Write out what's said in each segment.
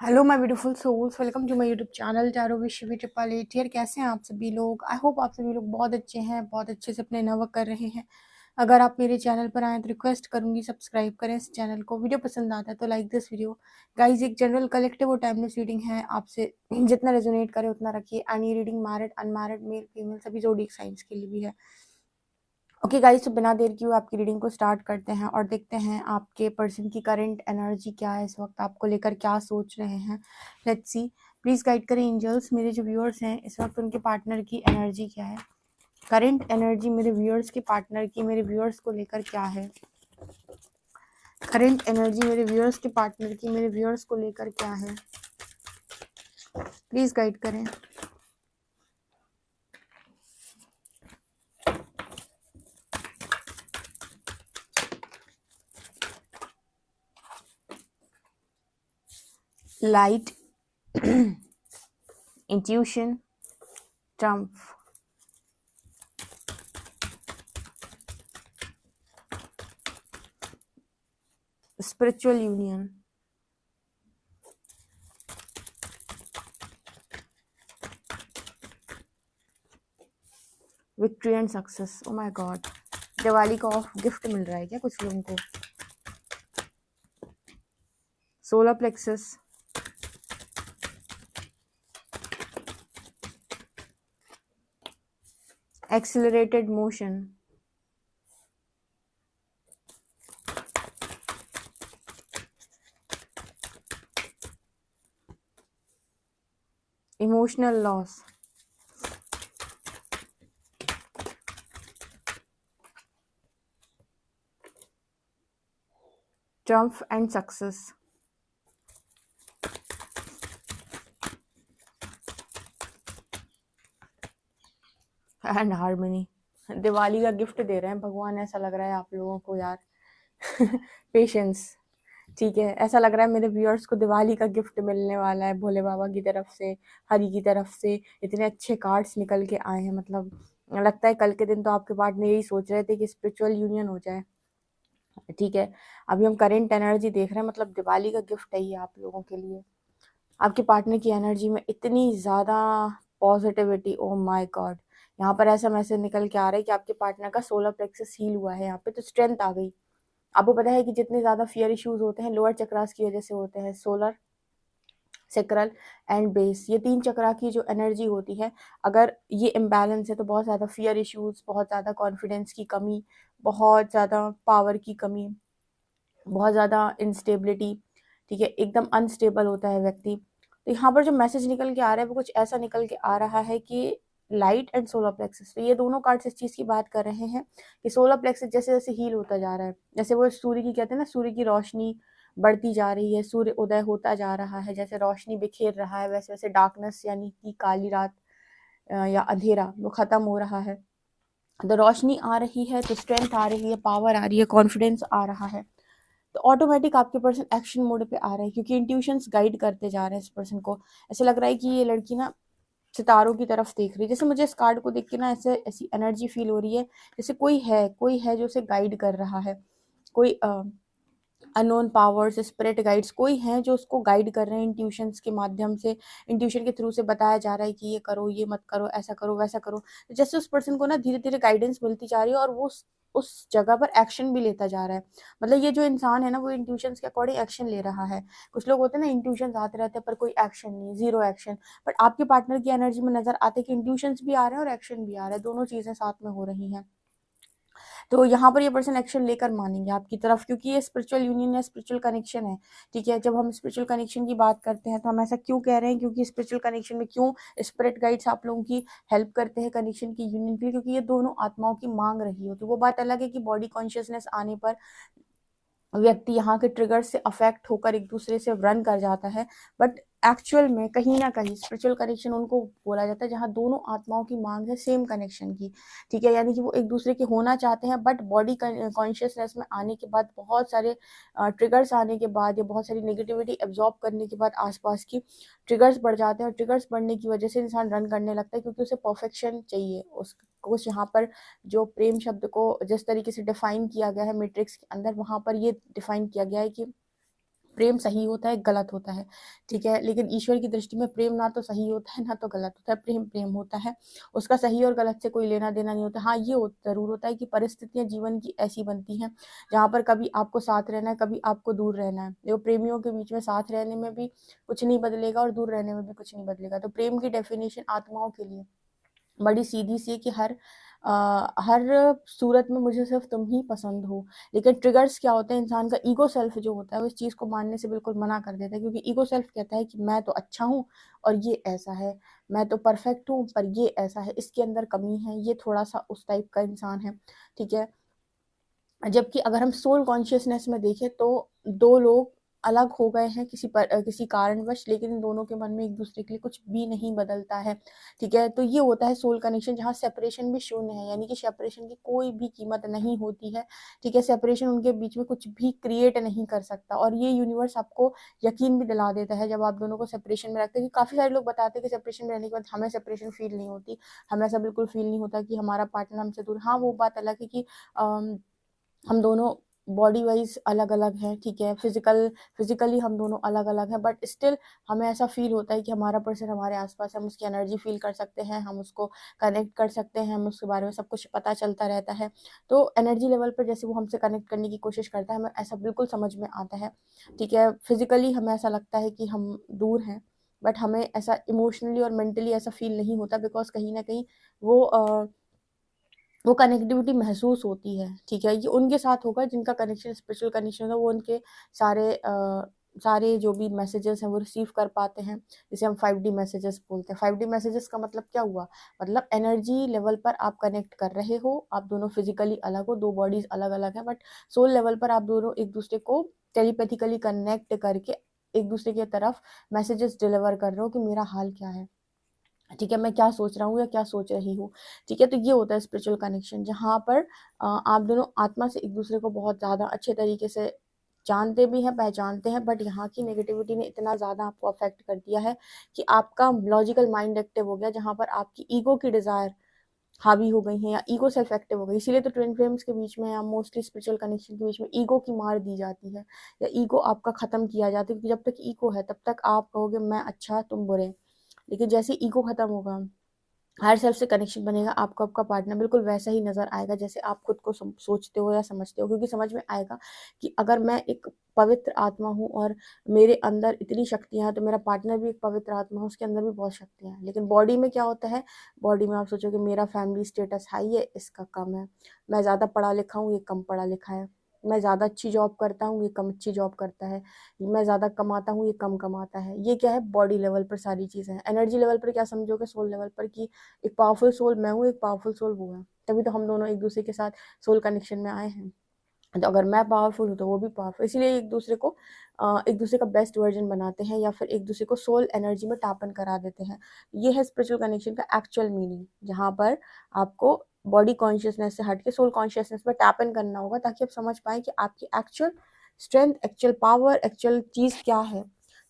Hello my beautiful souls, welcome to my YouTube channel tarot wish triple eight. यार कैसे हैं आप सभी लोग? आई होप आप सभी लोग बहुत अच्छे हैं, बहुत अच्छे से अपने नवर्क कर रहे हैं। अगर आप मेरे चैनल पर आए तो रिक्वेस्ट करूंगी सब्सक्राइब करें इस चैनल को। वीडियो पसंद आता है तो लाइक दिस वीडियो। गाइज एक जनरल कलेक्टिव और टाइमलेस रीडिंग है, आपसे जितना रेजोनेट करे उतना रखिए। एंड ये reading married unmarried male female सभी जोडिक साइंस के लिए भी है। ओके गाइस, तो बिना देर किए आपकी रीडिंग को स्टार्ट करते हैं और देखते हैं आपके पर्सन की करंट एनर्जी क्या है, इस वक्त आपको लेकर क्या सोच रहे हैं। लेट्स सी, प्लीज गाइड करें एंजल्स। मेरे जो व्यूअर्स हैं इस वक्त उनके पार्टनर की एनर्जी क्या है, करंट एनर्जी मेरे व्यूअर्स के पार्टनर की मेरे व्यूअर्स को लेकर क्या है। करंट एनर्जी मेरे व्यूअर्स के पार्टनर की मेरे व्यूअर्स को लेकर क्या है, प्लीज गाइड करें। Light, intuition, Trump, spiritual union, victory and success. Oh my God, Diwali का ऑफ गिफ्ट मिल रहा है क्या कुछ लोगों को? Solar plexus, accelerated motion, emotional loss, Trump and success, and harmony. Diwali का गिफ्ट दे रहे हैं भगवान, ऐसा लग रहा है आप लोगों को यार। पेशेंस, ठीक है। ऐसा लग रहा है मेरे व्यूअर्स को दिवाली का गिफ्ट मिलने वाला है भोले बाबा की तरफ से, हरि की तरफ से। इतने अच्छे कार्ड्स निकल के आए हैं, मतलब लगता है कल के दिन तो आपके पार्टनर यही सोच रहे थे कि स्पिरिचुअल यूनियन हो जाए। ठीक है, अभी हम करेंट एनर्जी देख रहे हैं, मतलब दिवाली का गिफ्ट है ये आप लोगों के लिए। आपके पार्टनर की एनर्जी में इतनी ज़्यादा पॉजिटिविटी, ओ माय गॉड। यहाँ पर ऐसा मैसेज निकल के आ रहा है कि आपके पार्टनर का सोलर प्लेक्सस हील हुआ है, यहाँ पे तो स्ट्रेंथ आ गई। आपको पता है कि जितने ज़्यादा फियर इश्यूज होते हैं लोअर चक्रास की वजह से होते हैं। सोलर, सेक्रल एंड बेस, ये तीन चक्रा की जो एनर्जी होती है, अगर ये इम्बैलेंस है तो बहुत ज़्यादा फियर इश्यूज, बहुत ज़्यादा कॉन्फिडेंस की कमी, बहुत ज़्यादा पावर की कमी, बहुत ज़्यादा इंस्टेबिलिटी। ठीक है, एकदम अनस्टेबल होता है व्यक्ति। तो यहाँ पर जो मैसेज निकल के आ रहा है वो कुछ ऐसा निकल के आ रहा है कि लाइट एंड सोलर प्लेक्सस, तो ये दोनों कार्ड्स इस चीज़ की बात कर रहे हैं कि सोलर प्लेक्सस जैसे जैसे हील होता जा रहा है, जैसे वो सूर्य की कहते हैं ना, सूर्य की रोशनी बढ़ती जा रही है, सूर्य उदय होता जा रहा है, जैसे रोशनी बिखेर रहा है वैसे वैसे डार्कनेस यानी कि काली रात या अंधेरा वो खत्म हो रहा है। तो रोशनी आ रही है तो स्ट्रेंथ आ रही है, पावर आ रही है, कॉन्फिडेंस आ रहा है। तो ऑटोमेटिक आपके पर्सन एक्शन मोड पे आ रहे हैं क्योंकि इंट्यूशंस गाइड करते जा रहे हैं इस पर्सन को। ऐसे लग रहा है कि ये लड़की ना सितारों की तरफ देख रही है। जैसे मुझे इस कार्ड को देख के ना ऐसे ऐसी एनर्जी फील हो रही है जैसे कोई है जो उसे गाइड कर रहा है, कोई अननोन पावर्स, स्पिरिट गाइड्स कोई हैं जो उसको गाइड कर रहे हैं इंट्यूशंस के माध्यम से। इंट्यूशन के थ्रू से बताया जा रहा है कि ये करो, ये मत करो, ऐसा करो, वैसा करो। तो जैसे उस पर्सन को ना धीरे धीरे गाइडेंस मिलती जा रही है और वो उस जगह पर एक्शन भी लेता जा रहा है। मतलब ये जो इंसान है ना वो इंट्यूशंस के अकॉर्डिंग एक्शन ले रहा है। कुछ लोग होते हैं ना, इंट्यूशंस आते रहते हैं पर कोई एक्शन नहीं, जीरो एक्शन। बट आपके पार्टनर की एनर्जी में नजर आते हैं कि इंट्यूशंस भी आ रहे हैं और एक्शन भी आ रहा है, दोनों चीजें साथ में हो रही हैं। तो यहाँ पर ये पर्सन एक्शन लेकर मानेंगे आपकी तरफ, क्योंकि ये स्पिरिचुअल यूनियन है, स्पिरिचुअल कनेक्शन है। ठीक है, जब हम स्पिरिचुअल कनेक्शन की बात करते हैं तो हम ऐसा क्यों कह रहे हैं, क्योंकि स्पिरिचुअल कनेक्शन में क्यों स्पिरिट गाइड्स आप लोगों की हेल्प करते हैं कनेक्शन की यूनियन के लिए, क्योंकि ये दोनों आत्माओं की मांग रही होती है। वो बात अलग है कि बॉडी कॉन्शियसनेस आने पर व्यक्ति यहाँ के ट्रिगर से अफेक्ट होकर एक दूसरे से रन कर जाता है, बट एक्चुअल में कहीं ना कहीं स्पिरिचुअल कनेक्शन उनको बोला जाता है जहाँ दोनों आत्माओं की मांग है सेम कनेक्शन की। ठीक है, यानी कि वो एक दूसरे के होना चाहते हैं, बट बॉडी कॉन्शियसनेस में आने के बाद, बहुत सारे ट्रिगर्स आने के बाद या बहुत सारी नेगेटिविटी एब्जॉर्ब करने के बाद आसपास की ट्रिगर्स बढ़ जाते हैं, और ट्रिगर्स बढ़ने की वजह से इंसान रन करने लगता है क्योंकि उसे परफेक्शन चाहिए। उस कुछ यहाँ पर जो प्रेम शब्द को जिस तरीके से डिफाइन किया गया है मैट्रिक्स के अंदर, वहां पर ये डिफाइन किया गया है कि प्रेम सही होता है, गलत होता है, ठीक है। लेकिन ईश्वर की दृष्टि में प्रेम ना तो सही होता है ना तो गलत होता है, प्रेम प्रेम होता है, उसका सही और गलत से कोई लेना देना नहीं होता। हाँ, ये ज़रूर होता है कि परिस्थितियाँ जीवन की ऐसी बनती हैं जहाँ पर कभी आपको साथ रहना है, कभी आपको दूर रहना है। देखो, प्रेमियों के बीच में साथ रहने में भी कुछ नहीं बदलेगा और दूर रहने में भी कुछ नहीं बदलेगा। तो प्रेम की डेफिनेशन आत्माओं के लिए बड़ी सीधी सी है कि हर सूरत में मुझे सिर्फ तुम ही पसंद हो। लेकिन ट्रिगर्स क्या होते हैं, इंसान का ईगो सेल्फ जो होता है वो इस चीज़ को मानने से बिल्कुल मना कर देता है, क्योंकि ईगो सेल्फ कहता है कि मैं तो अच्छा हूँ और ये ऐसा है, मैं तो परफेक्ट हूँ पर ये ऐसा है, इसके अंदर कमी है, ये थोड़ा सा उस टाइप का इंसान है, ठीक है। जबकि अगर हम सोल कॉन्शियसनेस में देखें तो दो लोग अलग हो गए हैं किसी कारणवश, लेकिन इन दोनों के मन में एक दूसरे के लिए कुछ भी नहीं बदलता है, ठीक है। तो ये होता है सोल कनेक्शन, जहाँ सेपरेशन भी शून्य है, यानी कि सेपरेशन की कोई भी कीमत नहीं होती है, ठीक है। सेपरेशन उनके बीच में कुछ भी क्रिएट नहीं कर सकता, और ये यूनिवर्स आपको यकीन भी दिला देता है जब आप दोनों को सेपरेशन में रखते हैं। काफ़ी सारे लोग बताते हैं कि सेपरेशन में रहने के बाद हमें सेपरेशन फील नहीं होती, हमें ऐसा बिल्कुल फील नहीं होता कि हमारा पार्टनर हमसे दूर। हाँ, वो बात अलग है कि हम दोनों बॉडी वाइज अलग अलग हैं, ठीक है, फिजिकली हम दोनों अलग अलग हैं, बट स्टिल हमें ऐसा फील होता है कि हमारा पर्सन हमारे आसपास है, हम उसकी एनर्जी फील कर सकते हैं, हम उसको कनेक्ट कर सकते हैं, हम उसके बारे में सब कुछ पता चलता रहता है। तो एनर्जी लेवल पर जैसे वो हमसे कनेक्ट करने की कोशिश करता है, हमें ऐसा बिल्कुल समझ में आता है, ठीक है। फिजिकली हमें ऐसा लगता है कि हम दूर हैं, बट हमें ऐसा इमोशनली और मेंटली ऐसा फील नहीं होता, बिकॉज कहीं ना कहीं वो कनेक्टिविटी महसूस होती है, ठीक है। ये उनके साथ होगा जिनका कनेक्शन स्पिरिचुअल कनेक्शन होगा, वो उनके सारे जो भी मैसेजेस हैं वो रिसीव कर पाते हैं, जिसे हम 5D मैसेजेस बोलते हैं। 5D मैसेजेस का मतलब क्या हुआ, मतलब एनर्जी लेवल पर आप कनेक्ट कर रहे हो, आप दोनों फिजिकली अलग हो, दो बॉडीज अलग अलग हैं, बट सोल लेवल पर आप दोनों एक दूसरे को टेलीपैथिकली कनेक्ट करके एक दूसरे की तरफ मैसेजेस डिलीवर कर रहे हो कि मेरा हाल क्या है, ठीक है, मैं क्या सोच रहा हूँ या क्या सोच रही हूँ, ठीक है। तो ये होता है स्पिरिचुअल कनेक्शन, जहाँ पर आप दोनों आत्मा से एक दूसरे को बहुत ज़्यादा अच्छे तरीके से जानते भी हैं, पहचानते हैं, बट यहाँ की नेगेटिविटी ने इतना ज़्यादा आपको अफेक्ट कर दिया है कि आपका लॉजिकल माइंड एक्टिव हो गया, जहाँ पर आपकी ईगो की डिज़ायर हावी हो गई है या ईगो सेल्फ एक्टिव हो गई। इसीलिए तो ट्विन फ्लेम्स के बीच में या मोस्टली स्पिरिचुअल कनेक्शन के बीच में ईगो की मार दी जाती है, या ईगो आपका ख़त्म किया जाता है, क्योंकि जब तक ईगो है तब तक आप कहोगे मैं अच्छा तुम बुरे, लेकिन जैसे ईगो खत्म होगा, हर सेल्फ से कनेक्शन बनेगा, आपको आपका पार्टनर बिल्कुल वैसा ही नज़र आएगा जैसे आप खुद को सोचते हो या समझते हो, क्योंकि समझ में आएगा कि अगर मैं एक पवित्र आत्मा हूँ और मेरे अंदर इतनी शक्तियाँ हैं, तो मेरा पार्टनर भी एक पवित्र आत्मा है, उसके अंदर भी बहुत शक्तियाँ हैं। लेकिन बॉडी में क्या होता है, बॉडी में आप सोचोगे मेरा फैमिली स्टेटस हाई है, इसका कम है, मैं ज़्यादा पढ़ा लिखा हूँ, ये कम पढ़ा लिखा है, मैं ज़्यादा अच्छी जॉब करता हूँ, ये कम अच्छी जॉब करता है, मैं ज़्यादा कमाता हूँ, ये कम कमाता है। ये क्या है, बॉडी लेवल पर सारी चीज़ें हैं। एनर्जी लेवल पर क्या समझोगे, सोल लेवल पर, कि एक पावरफुल सोल मैं हूँ, एक पावरफुल सोल वो है, तभी तो हम दोनों एक दूसरे के साथ सोल कनेक्शन में आए हैं। तो अगर मैं पावरफुल हूँ तो वो भी पावरफुल, इसीलिए एक दूसरे का बेस्ट वर्जन बनाते हैं, या फिर एक दूसरे को सोल एनर्जी में टैप इन करा देते हैं। ये है स्पिरिचुअल कनेक्शन का एक्चुअल मीनिंग, जहाँ पर आपको बॉडी कॉन्शियसनेस से हट के सोल कॉन्शियसनेस में टैप इन करना होगा, ताकि आप समझ पाए कि आपकी actual strength, actual power, actual चीज़ क्या है,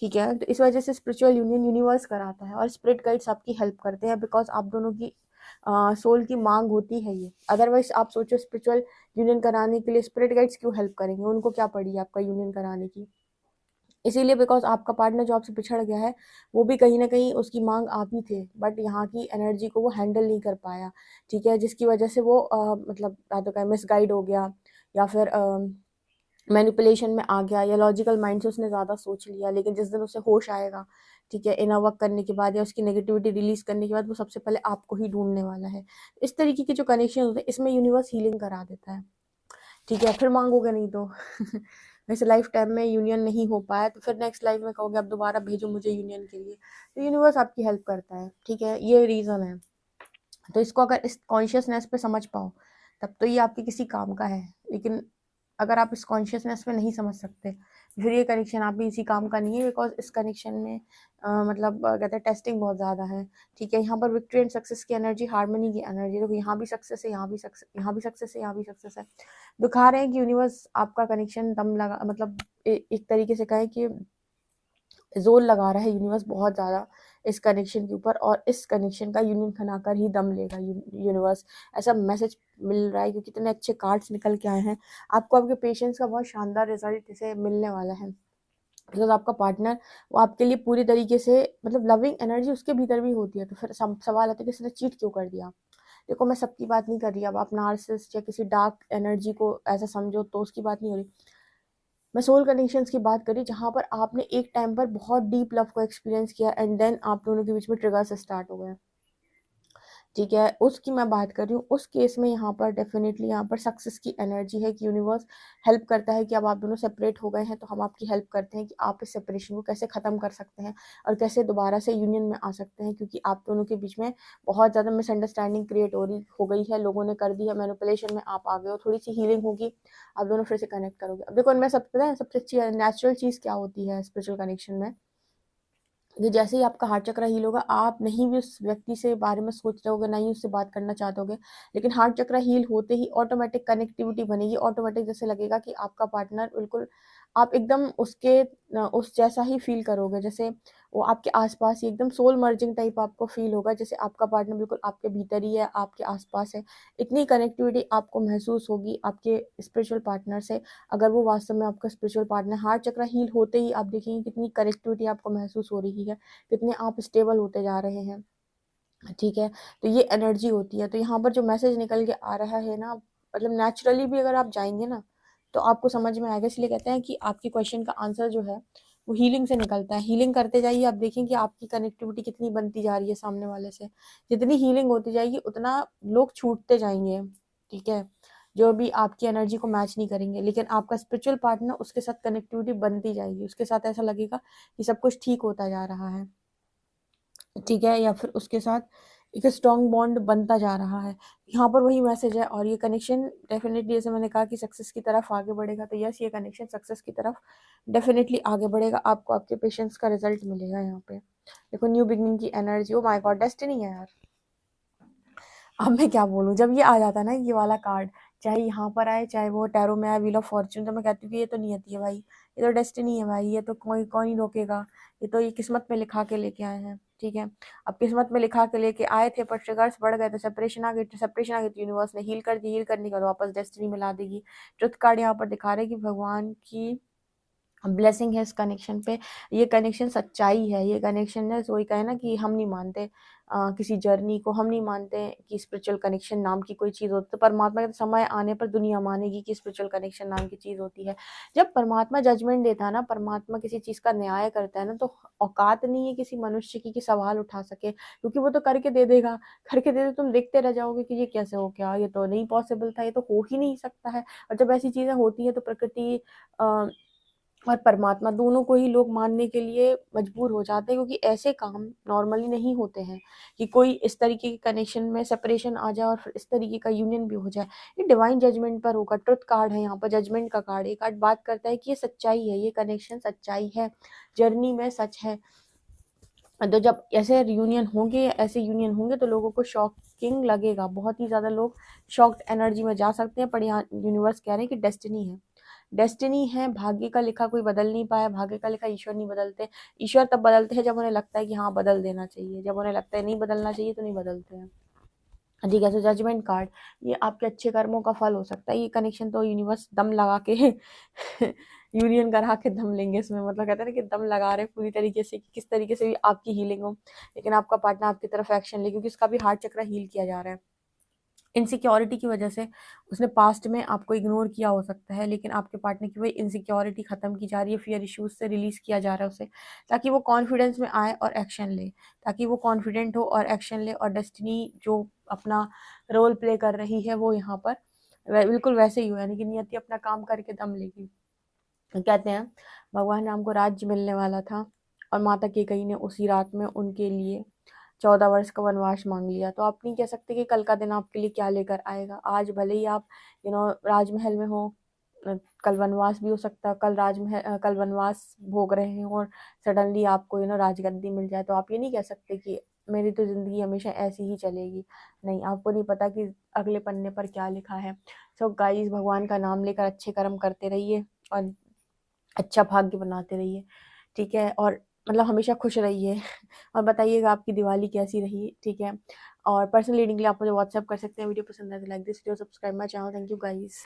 ठीक है। तो इस वजह से स्पिरिचुअल यूनियन यूनिवर्स कराता है, और स्पिरिट गाइड्स आपकी हेल्प करते हैं, बिकॉज आप दोनों की सोल की मांग होती है ये। अदरवाइज आप सोचो, स्पिरिचुअल यूनियन कराने के लिए स्पिरिट गाइड्स क्यों हेल्प करेंगे, उनको क्या पड़ी है आपका यूनियन कराने की। इसीलिए बिकॉज आपका पार्टनर जो आपसे पिछड़ गया है, वो भी कहीं ना कहीं उसकी मांग आप ही थे, बट यहाँ की एनर्जी को वो हैंडल नहीं कर पाया, ठीक है, जिसकी वजह से वो मतलब या तो क्या मिसगाइड हो गया, या फिर मैनिपुलेशन में आ गया, या लॉजिकल माइंड से उसने ज़्यादा सोच लिया। लेकिन जिस दिन उसे होश आएगा, ठीक है, इनर वर्क करने के बाद या उसकी नेगेटिविटी रिलीज करने के बाद, वो सबसे पहले आपको ही ढूंढने वाला है। इस तरीके के जो कनेक्शन होते हैं, इसमें यूनिवर्स हीलिंग करा देता है, ठीक है। फिर मांगोगे नहीं तो वैसे लाइफ टाइम में यूनियन नहीं हो पाया तो फिर नेक्स्ट लाइफ में कहोगे अब दोबारा भेजो मुझे यूनियन के लिए, तो यूनिवर्स आपकी हेल्प करता है, ठीक है, ये रीज़न है। तो इसको अगर इस कॉन्शियसनेस पे समझ पाओ, तब तो ये आपके किसी काम का है। लेकिन अगर आप इस कॉन्शियसनेस में नहीं समझ सकते, फिर ये कनेक्शन आप भी इसी काम का नहीं है, बिकॉज इस कनेक्शन में मतलब कहते हैं टेस्टिंग बहुत ज़्यादा है, ठीक है। यहाँ पर विक्ट्री एंड सक्सेस की एनर्जी, हार्मनी की एनर्जी, तो यहाँ भी सक्सेस है, यहाँ भी सक्सेस, यहाँ भी सक्सेस है, यहाँ भी सक्सेस है। दिखा रहे हैं कि यूनिवर्स आपका कनेक्शन दम लगा, मतलब एक तरीके से कहें कि जोर लगा रहा है यूनिवर्स बहुत ज़्यादा इस कनेक्शन के ऊपर, और इस कनेक्शन का यूनियन बनाकर ही दम लेगा यूनिवर्स, ऐसा मैसेज मिल रहा है, क्योंकि इतने अच्छे कार्ड्स निकल के आए हैं। आपको आपके पेशेंस का बहुत शानदार रिजल्ट इसे मिलने वाला है, बिकॉज आपका पार्टनर वो आपके लिए पूरी तरीके से मतलब लविंग एनर्जी उसके भीतर भी होती है। तो फिर सवाल आता है कि इसने चीट क्यों कर दिया। देखो मैं सबकी बात नहीं कर रही, अब आप नार्सिसिस्ट या किसी डार्क एनर्जी को ऐसा समझो तो उसकी बात नहीं हो रही। मैं सोल कनेक्शंस की बात करी जहाँ पर आपने एक टाइम पर बहुत डीप लव को एक्सपीरियंस किया एंड देन आप दोनों के बीच में ट्रिगर्स स्टार्ट हो गए, ठीक है, उसकी मैं बात कर रही हूँ। उस केस में यहाँ पर डेफिनेटली यहाँ पर सक्सेस की एनर्जी है कि यूनिवर्स हेल्प करता है कि अब आप दोनों सेपरेट हो गए हैं तो हम आपकी हेल्प करते हैं कि आप इस सेपरेशन को कैसे ख़त्म कर सकते हैं और कैसे दोबारा से यूनियन में आ सकते हैं, क्योंकि आप दोनों के बीच में बहुत ज़्यादा मिसअंडरस्टैंडिंग क्रिएट हो गई है, लोगों ने कर दी है, मैनिपुलेशन में आप आ गए हो, थोड़ी सी हीलिंग होगी, आप दोनों फिर से कनेक्ट करोगे। अब देखो इनमें सब पता है सबसे अच्छी नेचुरल चीज़ क्या होती है स्पिरिचुअल कनेक्शन में, कि जैसे ही आपका हार्ट चक्र हील होगा आप नहीं भी उस व्यक्ति से बारे में सोच रहे होगे, ना ही उससे बात करना चाहते होगे, लेकिन हार्ट चक्र हील होते ही ऑटोमेटिक कनेक्टिविटी बनेगी। ऑटोमेटिक जैसे लगेगा कि आपका पार्टनर बिल्कुल आप एकदम उसके उस जैसा ही फील करोगे, जैसे वो आपके आसपास ही एकदम सोल मर्जिंग टाइप आपको फील होगा, जैसे आपका पार्टनर बिल्कुल आपके भीतर ही है, आपके आसपास है। इतनी कनेक्टिविटी आपको महसूस होगी आपके स्पिरिचुअल पार्टनर से, अगर वो वास्तव में आपका स्पिरिचुअल पार्टनर। हार्ट चक्र हील होते ही आप देखेंगे कितनी कनेक्टिविटी आपको महसूस हो रही है, कितने आप स्टेबल होते जा रहे हैं, ठीक है। तो ये एनर्जी होती है। तो यहाँ पर जो मैसेज निकल के आ रहा है ना, मतलब नेचुरली भी अगर आप जाएंगे ना तो आपको समझ में आएगा। इसलिए कहते हैं कि आपके क्वेश्चन का आंसर जो है वो हीलिंग से निकलता है। हीलिंग करते जाइए, आप देखें कि आपकी कनेक्टिविटी कितनी बनती जा रही है सामने वाले से। जितनी हीलिंग होती जाएगी उतना लोग छूटते जाएंगे, ठीक है, जो भी आपकी एनर्जी को मैच नहीं करेंगे, लेकिन आपका स्पिरिचुअल पार्टनर उसके साथ कनेक्टिविटी बनती जाएगी, उसके साथ ऐसा लगेगा कि सब कुछ ठीक होता जा रहा है, ठीक है, या फिर उसके साथ एक स्ट्रॉन्ग बॉन्ड बनता जा रहा है। यहाँ पर वही मैसेज है। और ये कनेक्शन डेफिनेटली, जैसे मैंने कहा कि सक्सेस की तरफ आगे बढ़ेगा, तो यस ये कनेक्शन सक्सेस की तरफ डेफिनेटली आगे बढ़ेगा। आपको आपके पेशेंस का रिजल्ट मिलेगा। यहाँ पे देखो न्यू बिगनिंग की energy, oh my God, destiny है यार। अब मैं क्या बोलूँ, जब ये आ जाता है ना ये वाला कार्ड, चाहे यहाँ पर आए चाहे वो टैरो में आए व्हील ऑफ फॉर्च्यून, तो मैं कहती हूँ कि ये तो नियति है भाई, ये तो डेस्टिनी है भाई, ये तो कोई कौन ही रोकेगा, ये तो ये किस्मत में लिखा के लेके आए हैं, ठीक है। अब किस्मत में लिखा के लेके आए थे पर ट्रिगर्स बढ़ गए तो सेपरेशन आ गई, तो यूनिवर्स ने हील कर दी, हील करने के बाद वापस डेस्टिनी में ला देगी। ट्रुथ कार्ड यहाँ पर दिखा रहे कि भगवान की ब्लेसिंग है इस कनेक्शन पे। ये कनेक्शन सच्चाई है, ये कनेक्शन है, वही कहे ना कि हम नहीं मानते किसी जर्नी को, हम नहीं मानते कि स्पिरिचुअल कनेक्शन नाम की कोई चीज़ होती है। तो परमात्मा के समय आने पर दुनिया मानेगी कि स्पिरिचुअल कनेक्शन नाम की चीज़ होती है। जब परमात्मा जजमेंट देता है ना, परमात्मा किसी चीज़ का न्याय करता है ना, तो औकात नहीं है किसी मनुष्य की कि सवाल उठा सके, क्योंकि वो तो करके दे देगा। करके दे दे, तुम देखते रह जाओगे कि ये कैसे हो गया, ये तो नहीं पॉसिबल था, ये तो हो ही नहीं सकता है। और जब ऐसी चीज़ें होती हैं तो प्रकृति और परमात्मा दोनों को ही लोग मानने के लिए मजबूर हो जाते हैं, क्योंकि ऐसे काम नॉर्मली नहीं होते हैं कि कोई इस तरीके के कनेक्शन में सेपरेशन आ जाए और फिर इस तरीके का यूनियन भी हो जाए। ये डिवाइन जजमेंट पर होगा। ट्रुथ कार्ड है यहाँ पर, जजमेंट का कार्ड। ये कार्ड बात करता है कि ये सच्चाई है, ये कनेक्शन सच्चाई है, जर्नी में सच है। तो जब ऐसे यूनियन होंगे, ऐसे यूनियन होंगे तो लोगों को शॉकिंग लगेगा, बहुत ही ज़्यादा लोग शॉक्ड एनर्जी में जा सकते हैं। पर यहाँ यूनिवर्स कह रहे हैं कि डेस्टिनी है, डेस्टिनी है। भाग्य का लिखा कोई बदल नहीं पाया, भाग्य का लिखा ईश्वर नहीं बदलते। ईश्वर तब बदलते हैं जब उन्हें लगता है कि हाँ बदल देना चाहिए, जब उन्हें लगता है नहीं बदलना चाहिए तो नहीं बदलते हैं, ठीक है। तो जजमेंट कार्ड, ये आपके अच्छे कर्मों का फल हो सकता है। ये कनेक्शन तो यूनिवर्स दम लगा के यूनियन करा के दम लेंगे इसमें, मतलब कहते हैं ना कि दम लगा रहे पूरी तरीके से कि किस तरीके से भी आपकी हीलिंग हो, लेकिन आपका पार्टनर आपकी तरफ एक्शन ले, क्योंकि उसका भी हार्ट चक्र हील किया जा रहा है। इनसिक्योरिटी की वजह से उसने पास्ट में आपको इग्नोर किया हो सकता है, लेकिन आपके पार्टनर की वही इनसिक्योरिटी खत्म की जा रही है, फियर इश्यूज से रिलीज किया जा रहा है उसे, ताकि वो कॉन्फिडेंस में आए और एक्शन ले, ताकि वो कॉन्फिडेंट हो और एक्शन ले, और डेस्टिनी जो अपना रोल प्ले कर रही है वो यहाँ पर बिल्कुल वैसे ही हो, यानी कि नियति अपना काम करके दम लेगी। कहते हैं भगवान राम को राज्य मिलने वाला था और माता कैकेयी ने उसी रात में उनके लिए 14 वर्ष का वनवास मांग लिया। तो आप नहीं कह सकते कि कल का दिन आपके लिए क्या लेकर आएगा। आज भले ही आप राजमहल में हो, कल वनवास भी हो सकता है, कल वनवास भोग रहे हो और सडनली आपको राजगद्दी मिल जाए। तो आप ये नहीं कह सकते कि मेरी तो ज़िंदगी हमेशा ऐसी ही चलेगी। नहीं, आपको नहीं पता कि अगले पन्ने पर क्या लिखा है। सो गाइस, भगवान का नाम लेकर अच्छे कर्म करते रहिए और अच्छा भाग्य बनाते रहिए, ठीक है। और मतलब हमेशा खुश रहिए और बताइएगा आपकी दिवाली कैसी रही, ठीक है। और पर्सनल रीडिंग के लिए आप मुझे व्हाट्सएप कर सकते हैं। वीडियो पसंद आए तो like this video, subscribe my channel. Thank you guys.